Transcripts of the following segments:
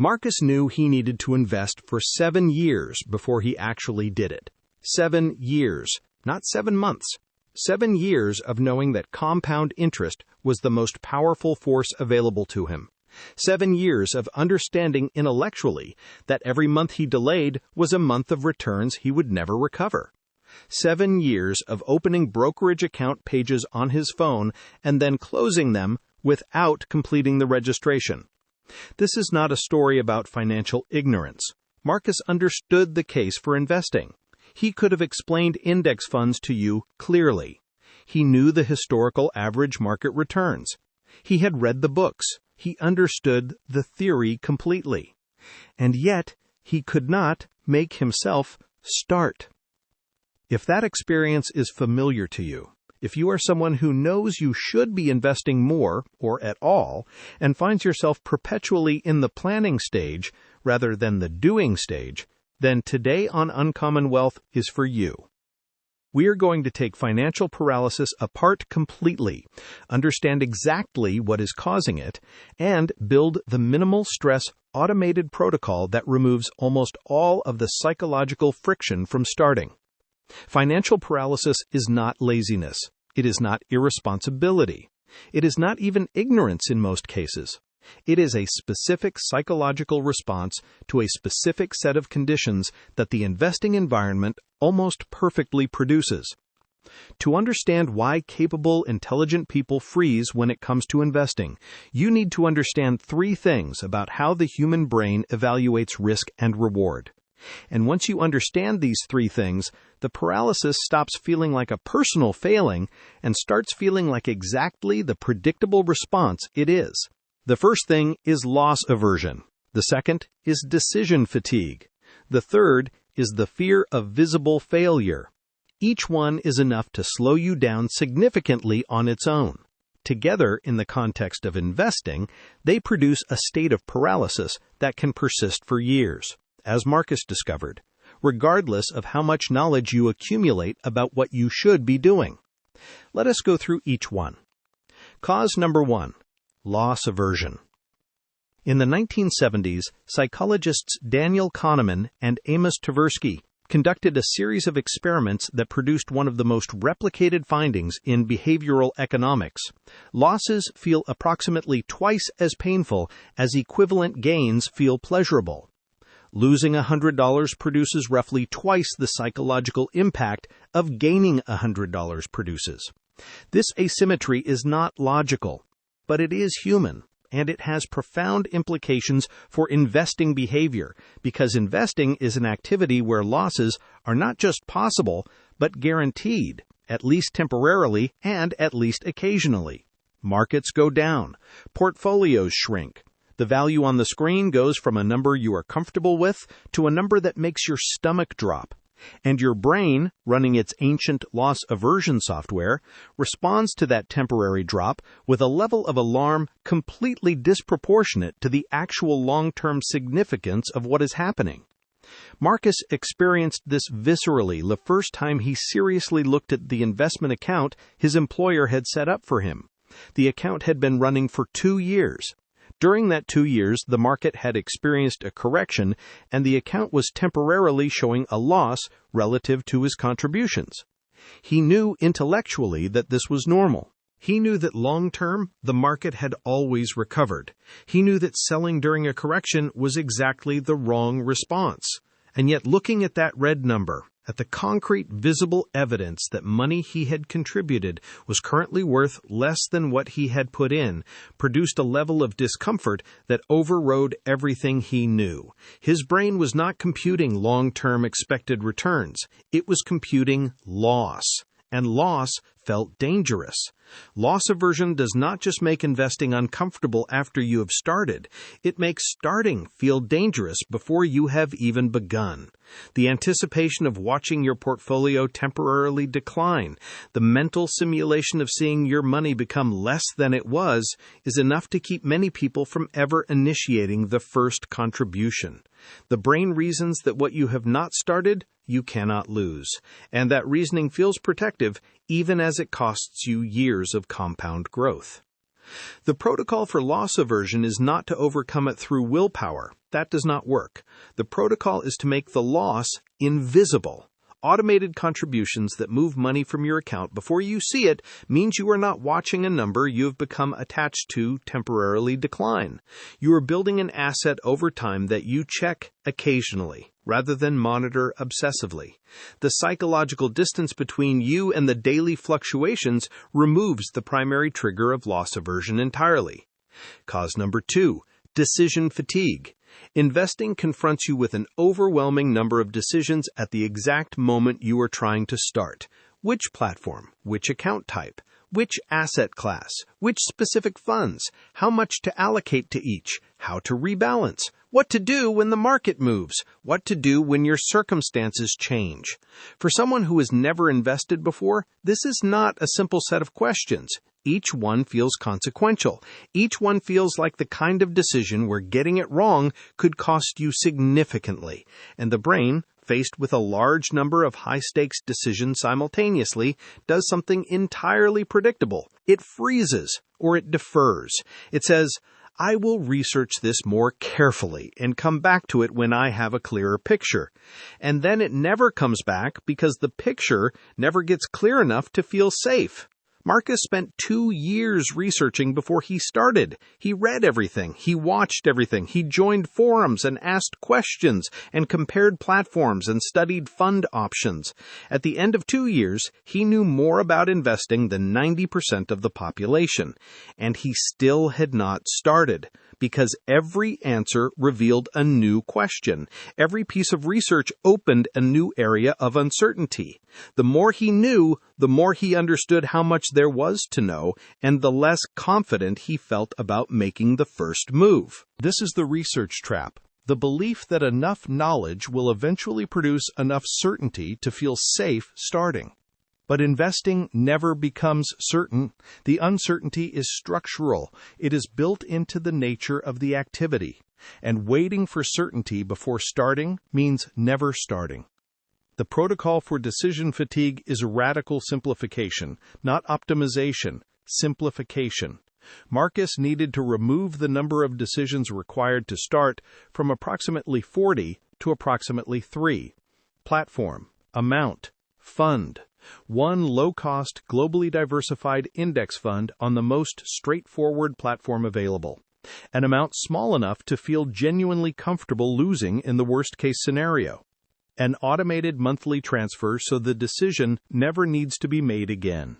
Marcus knew he needed to invest for 7 years before he actually did it. 7 years, not 7 months. 7 years of knowing that compound interest was the most powerful force available to him. 7 years of understanding intellectually that every month he delayed was a month of returns he would never recover. 7 years of opening brokerage account pages on his phone and then closing them without completing the registration. This is not a story about financial ignorance. Marcus understood the case for investing. He could have explained index funds to you clearly. He knew the historical average market returns. He had read the books. He understood the theory completely. And yet, he could not make himself start. If that experience is familiar to you, if you are someone who knows you should be investing more, or at all, and finds yourself perpetually in the planning stage rather than the doing stage, then today on Uncommon Wealth is for you. We are going to take financial paralysis apart completely, understand exactly what is causing it, and build the minimal stress automated protocol that removes almost all of the psychological friction from starting. Financial paralysis is not laziness. It is not irresponsibility. It is not even ignorance in most cases. It is a specific psychological response to a specific set of conditions that the investing environment almost perfectly produces. To understand why capable, intelligent people freeze when it comes to investing, you need to understand 3 things about how the human brain evaluates risk and reward. And once you understand these 3 things, the paralysis stops feeling like a personal failing and starts feeling like exactly the predictable response it is. The first thing is loss aversion. The second is decision fatigue. The third is the fear of visible failure. Each one is enough to slow you down significantly on its own. Together, in the context of investing, they produce a state of paralysis that can persist for years, as Marcus discovered, regardless of how much knowledge you accumulate about what you should be doing. Let us go through each one. Cause number 1. Loss aversion. In the 1970s, psychologists Daniel Kahneman and Amos Tversky conducted a series of experiments that produced one of the most replicated findings in behavioral economics. Losses feel approximately twice as painful as equivalent gains feel pleasurable. Losing $100 produces roughly twice the psychological impact of gaining $100 produces. This asymmetry is not logical, but it is human, and it has profound implications for investing behavior, because investing is an activity where losses are not just possible, but guaranteed, at least temporarily and at least occasionally. Markets go down. Portfolios shrink. The value on the screen goes from a number you are comfortable with to a number that makes your stomach drop. And your brain, running its ancient loss aversion software, responds to that temporary drop with a level of alarm completely disproportionate to the actual long-term significance of what is happening. Marcus experienced this viscerally the first time he seriously looked at the investment account his employer had set up for him. The account had been running for 2 years. During that 2 years, the market had experienced a correction, and the account was temporarily showing a loss relative to his contributions. He knew intellectually that this was normal. He knew that long-term, the market had always recovered. He knew that selling during a correction was exactly the wrong response. And yet, looking at that red number, at the concrete visible evidence that money he had contributed was currently worth less than what he had put in, produced a level of discomfort that overrode everything he knew. His brain was not computing long-term expected returns. It was computing loss. And loss felt dangerous. Loss aversion does not just make investing uncomfortable after you have started. It makes starting feel dangerous before you have even begun. The anticipation of watching your portfolio temporarily decline, the mental simulation of seeing your money become less than it was, is enough to keep many people from ever initiating the first contribution. The brain reasons that what you have not started, you cannot lose, and that reasoning feels protective even as it costs you years of compound growth. The protocol for loss aversion is not to overcome it through willpower. That does not work. The protocol is to make the loss invisible. Automated contributions that move money from your account before you see it means you are not watching a number you have become attached to temporarily decline. You are building an asset over time that you check occasionally, rather than monitor obsessively. The psychological distance between you and the daily fluctuations removes the primary trigger of loss aversion entirely. Cause number 2, decision fatigue. Investing confronts you with an overwhelming number of decisions at the exact moment you are trying to start. Which platform? Which account type? Which asset class? Which specific funds? How much to allocate to each? How to rebalance? What to do when the market moves? What to do when your circumstances change? For someone who has never invested before, this is not a simple set of questions. Each one feels consequential. Each one feels like the kind of decision where getting it wrong could cost you significantly. And the brain, faced with a large number of high-stakes decisions simultaneously, does something entirely predictable. It freezes, or it defers. It says, I will research this more carefully and come back to it when I have a clearer picture. And then it never comes back because the picture never gets clear enough to feel safe. Marcus spent 2 years researching before he started. He read everything. He watched everything. He joined forums and asked questions and compared platforms and studied fund options. At the end of 2 years, he knew more about investing than 90% of the population. And he still had not started, because every answer revealed a new question. Every piece of research opened a new area of uncertainty. The more he knew, the more he understood how much there was to know, and the less confident he felt about making the first move. This is the research trap. The belief that enough knowledge will eventually produce enough certainty to feel safe starting. But investing never becomes certain. The uncertainty is structural. It is built into the nature of the activity. And waiting for certainty before starting means never starting. The protocol for decision fatigue is a radical simplification, not optimization, simplification. Marcus needed to remove the number of decisions required to start from approximately 40 to approximately 3. Platform, amount, fund. One low-cost, globally diversified index fund on the most straightforward platform available. An amount small enough to feel genuinely comfortable losing in the worst-case scenario. An automated monthly transfer so the decision never needs to be made again.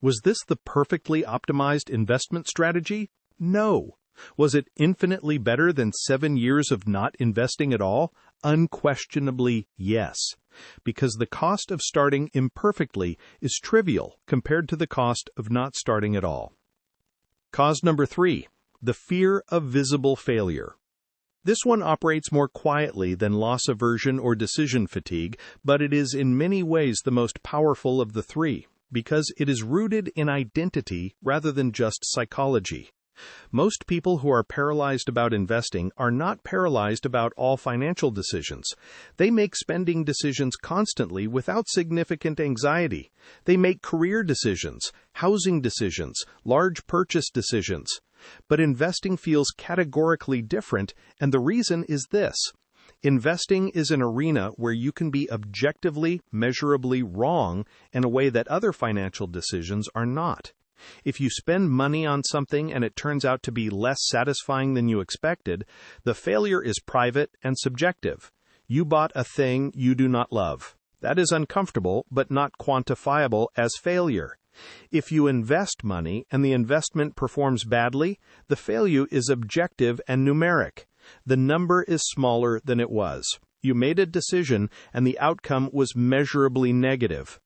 Was this the perfectly optimized investment strategy? No. Was it infinitely better than 7 years of not investing at all? Unquestionably, yes. Because the cost of starting imperfectly is trivial compared to the cost of not starting at all. Cause number 3, the fear of visible failure. This one operates more quietly than loss aversion or decision fatigue, but it is in many ways the most powerful of the three, because it is rooted in identity rather than just psychology. Most people who are paralyzed about investing are not paralyzed about all financial decisions. They make spending decisions constantly without significant anxiety. They make career decisions, housing decisions, large purchase decisions. But investing feels categorically different, and the reason is this. Investing is an arena where you can be objectively, measurably wrong in a way that other financial decisions are not. If you spend money on something and it turns out to be less satisfying than you expected, the failure is private and subjective. You bought a thing you do not love. That is uncomfortable, but not quantifiable as failure. If you invest money and the investment performs badly, the failure is objective and numeric. The number is smaller than it was. You made a decision and the outcome was measurably negative.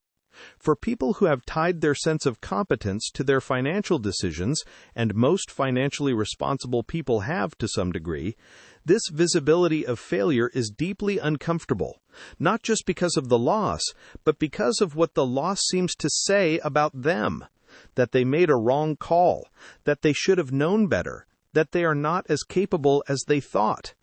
For people who have tied their sense of competence to their financial decisions, and most financially responsible people have to some degree, this visibility of failure is deeply uncomfortable, not just because of the loss, but because of what the loss seems to say about them, that they made a wrong call, that they should have known better, that they are not as capable as they thought.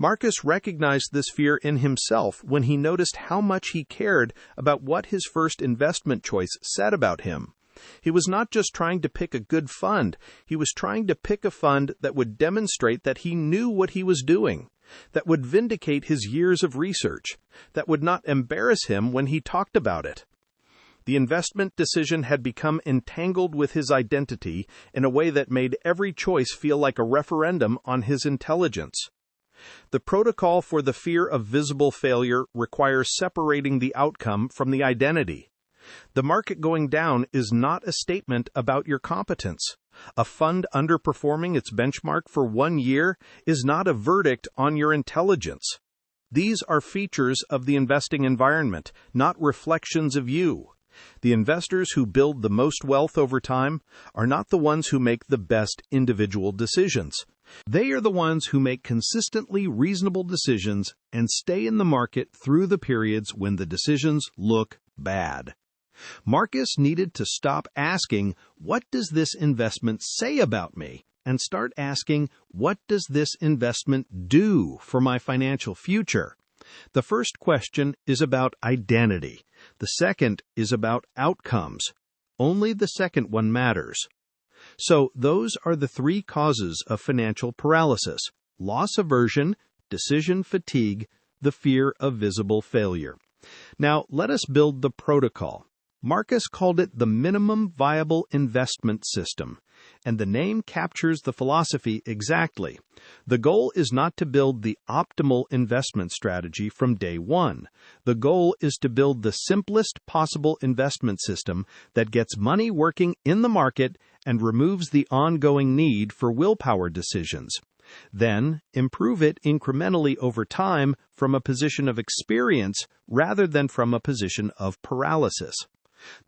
Marcus recognized this fear in himself when he noticed how much he cared about what his first investment choice said about him. He was not just trying to pick a good fund, he was trying to pick a fund that would demonstrate that he knew what he was doing, that would vindicate his years of research, that would not embarrass him when he talked about it. The investment decision had become entangled with his identity in a way that made every choice feel like a referendum on his intelligence. The protocol for the fear of visible failure requires separating the outcome from the identity. The market going down is not a statement about your competence. A fund underperforming its benchmark for 1 year is not a verdict on your intelligence. These are features of the investing environment, not reflections of you. The investors who build the most wealth over time are not the ones who make the best individual decisions. They are the ones who make consistently reasonable decisions and stay in the market through the periods when the decisions look bad. Marcus needed to stop asking, "What does this investment say about me?" and start asking, "What does this investment do for my financial future?" The first question is about identity. The second is about outcomes. Only the second one matters. So those are the 3 causes of financial paralysis: loss aversion, decision fatigue, the fear of visible failure. Now, let us build the protocol. Marcus called it the minimum viable investment system, and the name captures the philosophy exactly. The goal is not to build the optimal investment strategy from day one. The goal is to build the simplest possible investment system that gets money working in the market and removes the ongoing need for willpower decisions. Then, improve it incrementally over time from a position of experience rather than from a position of paralysis.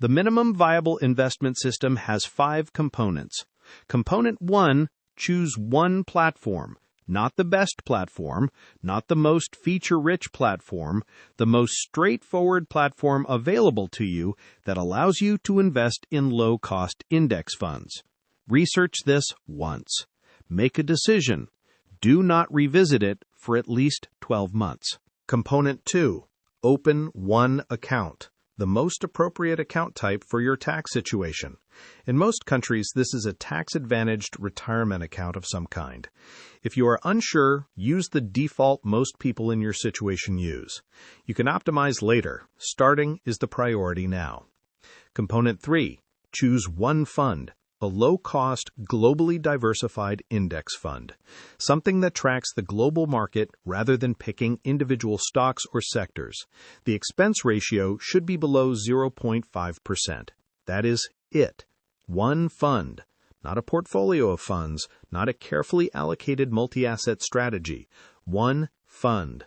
The minimum viable investment system has 5 components. Component 1, choose one platform, not the best platform, not the most feature-rich platform, the most straightforward platform available to you that allows you to invest in low-cost index funds. Research this once. Make a decision. Do not revisit it for at least 12 months. Component 2, open one account, the most appropriate account type for your tax situation. In most countries, this is a tax-advantaged retirement account of some kind. If you are unsure, use the default most people in your situation use. You can optimize later. Starting is the priority now. Component 3, choose one fund, a low-cost, globally diversified index fund, something that tracks the global market rather than picking individual stocks or sectors. The expense ratio should be below 0.5%. That is it. One fund, not a portfolio of funds, not a carefully allocated multi-asset strategy. One fund.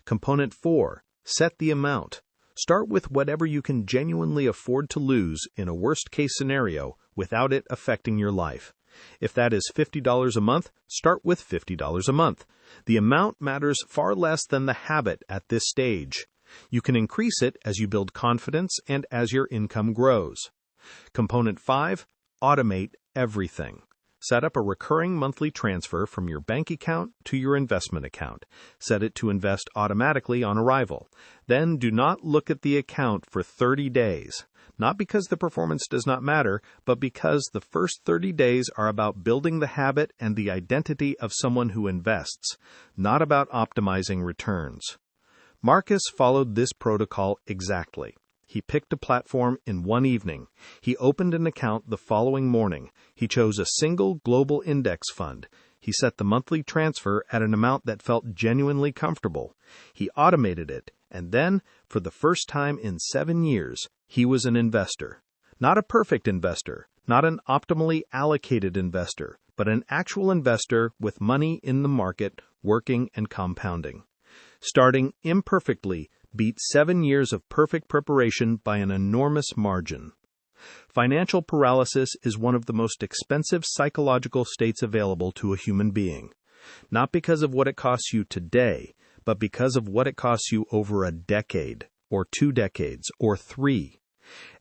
Component 4, set the amount. Start with whatever you can genuinely afford to lose in a worst-case scenario without it affecting your life. If that is $50 a month, start with $50 a month. The amount matters far less than the habit at this stage. You can increase it as you build confidence and as your income grows. Component 5, automate everything. Set up a recurring monthly transfer from your bank account to your investment account. Set it to invest automatically on arrival. Then do not look at the account for 30 days. Not because the performance does not matter, but because the first 30 days are about building the habit and the identity of someone who invests, not about optimizing returns. Marcus followed this protocol exactly. He picked a platform in one evening. He opened an account the following morning. He chose a single global index fund. He set the monthly transfer at an amount that felt genuinely comfortable. He automated it, and then, for the first time in 7 years, he was an investor. Not a perfect investor, not an optimally allocated investor, but an actual investor with money in the market, working and compounding. Starting imperfectly, beat 7 years of perfect preparation by an enormous margin. Financial paralysis is one of the most expensive psychological states available to a human being. Not because of what it costs you today, but because of what it costs you over a decade, or 2 decades, or 3.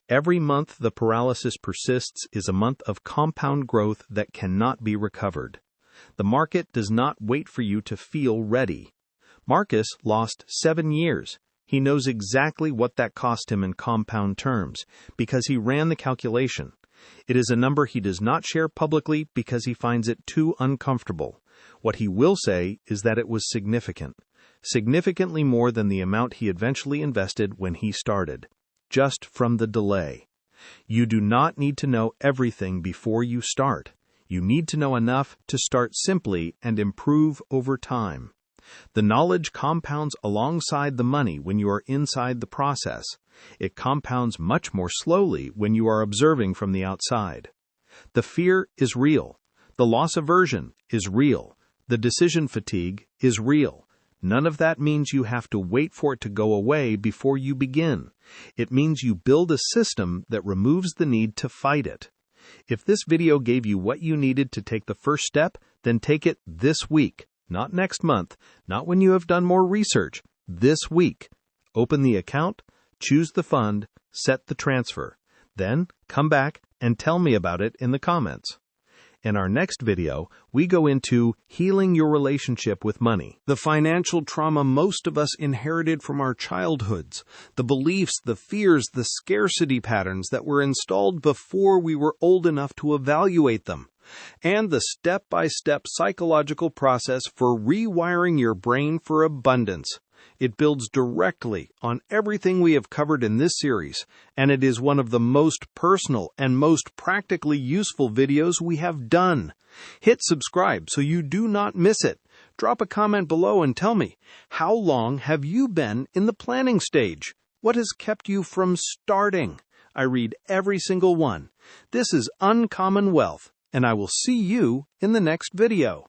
Every month the paralysis persists is a month of compound growth that cannot be recovered. The market does not wait for you to feel ready. Marcus lost 7 years. He knows exactly what that cost him in compound terms, because he ran the calculation. It is a number he does not share publicly because he finds it too uncomfortable. What he will say is that it was significant. Significantly more than the amount he eventually invested when he started. Just from the delay. You do not need to know everything before you start. You need to know enough to start simply and improve over time. The knowledge compounds alongside the money when you are inside the process. It compounds much more slowly when you are observing from the outside. The fear is real. The loss aversion is real. The decision fatigue is real. None of that means you have to wait for it to go away before you begin. It means you build a system that removes the need to fight it. If this video gave you what you needed to take the first step, then take it this week, not next month, not when you have done more research, this week. Open the account, choose the fund, set the transfer. Then come back and tell me about it in the comments. In our next video, we go into healing your relationship with money. The financial trauma most of us inherited from our childhoods, the beliefs, the fears, the scarcity patterns that were installed before we were old enough to evaluate them, and the step-by-step psychological process for rewiring your brain for abundance. It builds directly on everything we have covered in this series, and it is one of the most personal and most practically useful videos we have done. Hit subscribe so you do not miss it. Drop a comment below and tell me, how long have you been in the planning stage? What has kept you from starting? I read every single one. This is Uncommon Wealth, and I will see you in the next video.